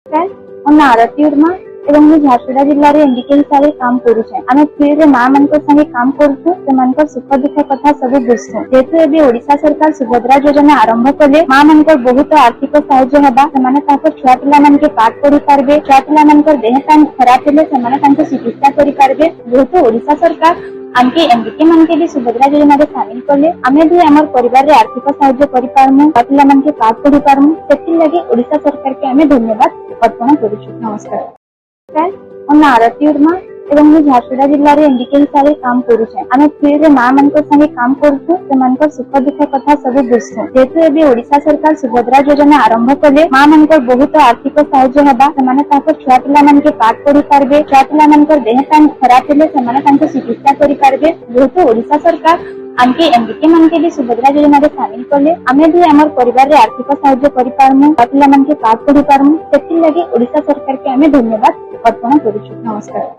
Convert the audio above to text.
आरती उर्मा एवं मैं झारसुगुड़ा जिले में एमबीके हिसाब से काम करुचे। आम फील्ड माँ मान संगे काम करूँ से सुख दुख कथा सब बुझू। जेहेतु एबे ओडिशा सरकार सुभद्रा योजना आरंभ कले माँ मान बहुत आर्थिक साहाय्य होगा। छुआ पिला मान के पाठ पढ़ी पारे, छुआ पिला देह पान खराब हेले चिकित्सा करि पारबे। जेहेतु ओडिशा सरकार आमके एमबीके मान के भी सुभद्रा योजना रे शामिल कले आमे भी हमर परिवार रे आर्थिक साहाय्य करि पारमु, पिला मान के पाठ पढ़ी पारमु। सेति लागि ओडिशा सरकार के आमे धन्यवाद अर्पण करूछु। नमस्कार। आरती उर्मा एवं मैं झारसुगुड़ा जिले में एमबीके हिसाब से काम करुचे। आम फील्ड माँ मान संगे काम करूँ से सुख दुख कथा सब बुझू। जेहेतु एबे ओडिशा सरकार सुभद्रा योजना आरंभ कले माँ मान बहुत आर्थिक साहाय्य होगा। छुआ पिला मान के पाठ पढ़ी पारबे, छुआ पिला देह पान खराब हेले चिकित्सा करि पारबे। जेहेतु ओडिशा सरकार आमके एमबीके मान के भी सुभद्रा योजना रे शामिल कले आमे भी हमर परिवार रे आर्थिक साहाय्य करि पारमु, पिला मान के पाठ पढ़ी पारमु। सेति लागि ओडिशा सरकार के आमे धन्यवाद अर्पण करूछु। नमस्कार।